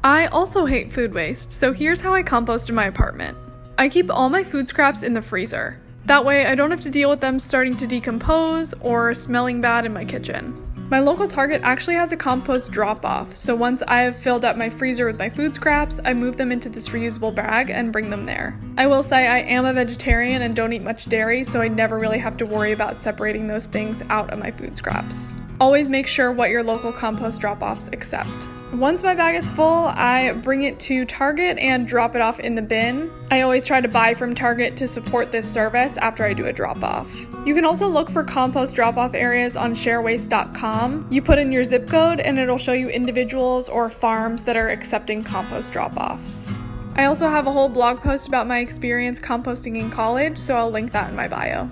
I also hate food waste, so here's how I compost in my apartment. I keep all my food scraps in the freezer. That way I don't have to deal with them starting to decompose or smelling bad in my kitchen. My local Target actually has a compost drop-off, so once I have filled up my freezer with my food scraps, I move them into this reusable bag and bring them there. I will say I am a vegetarian and don't eat much dairy, so I never really have to worry about separating those things out of my food scraps. Always make sure what your local compost drop-offs accept. Once my bag is full, I bring it to Target and drop it off in the bin. I always try to buy from Target to support this service after I do a drop-off. You can also look for compost drop-off areas on sharewaste.com. You put in your zip code and it'll show you individuals or farms that are accepting compost drop-offs. I also have a whole blog post about my experience composting in college, so I'll link that in my bio.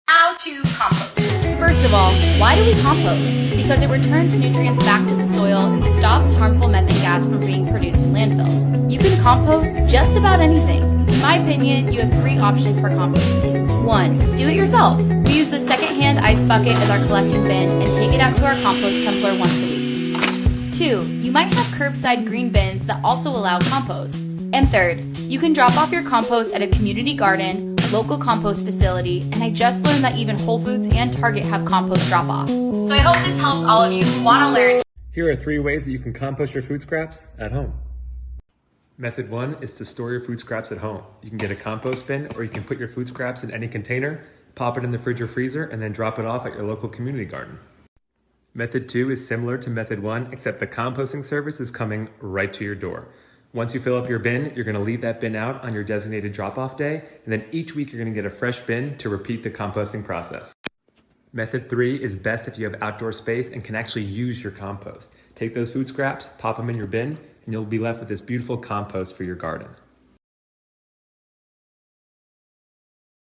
How to compost. First of all, why do we compost? Because it returns nutrients back to the soil and stops harmful methane gas from being produced in landfills. You can compost just about anything. In my opinion, you have 3 options for composting. 1. Do it yourself. We use the secondhand ice bucket as our collective bin and take it out to our compost tumbler once a week. 2. You might have curbside green bins that also allow compost. And 3rd, you can drop off your compost at a community garden, local compost facility, and I just learned that even Whole Foods and Target have compost drop-offs. So I hope this helps all of you who want to learn. Here are 3 ways that you can compost your food scraps at home. Method 1 is to store your food scraps at home. You can get a compost bin, or you can put your food scraps in any container, pop it in the fridge or freezer, and then drop it off at your local community garden. Method 2 is similar to method 1, except the composting service is coming right to your door. Once you fill up your bin, you're going to leave that bin out on your designated drop-off day, and then each week you're going to get a fresh bin to repeat the composting process. Method 3 is best if you have outdoor space and can actually use your compost. Take those food scraps, pop them in your bin, and you'll be left with this beautiful compost for your garden.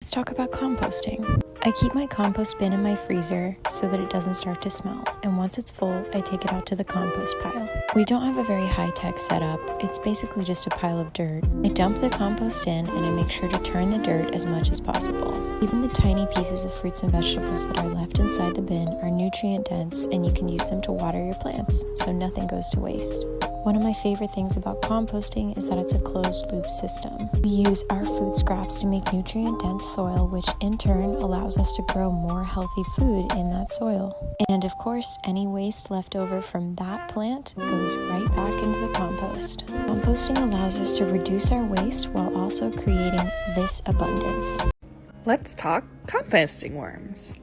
Let's talk about composting. I keep my compost bin in my freezer so that it doesn't start to smell, and once it's full, I take it out to the compost pile. We don't have a very high-tech setup, it's basically just a pile of dirt. I dump the compost in and I make sure to turn the dirt as much as possible. Even the tiny pieces of fruits and vegetables that are left inside the bin are nutrient dense and you can use them to water your plants, so nothing goes to waste. One of my favorite things about composting is that it's a closed-loop system. We use our food scraps to make nutrient-dense soil, which in turn allows us to grow more healthy food in that soil. And of course, any waste left over from that plant goes right back into the compost. Composting allows us to reduce our waste while also creating this abundance. Let's talk composting worms.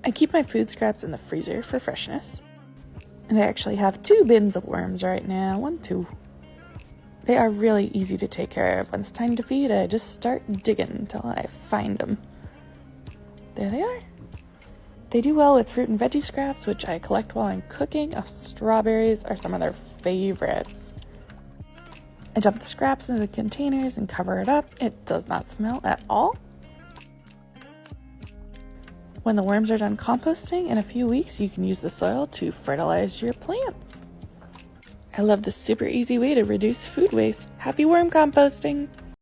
I keep my food scraps in the freezer for freshness. And I actually have 2 bins of worms right now. 1, 2. They are really easy to take care of. When it's time to feed, I just start digging until I find them. There they are. They do well with fruit and veggie scraps, which I collect while I'm cooking. Strawberries are some of their favorites. I dump the scraps into containers and cover it up. It does not smell at all. When the worms are done composting, in a few weeks you can use the soil to fertilize your plants. I love this super easy way to reduce food waste. Happy worm composting!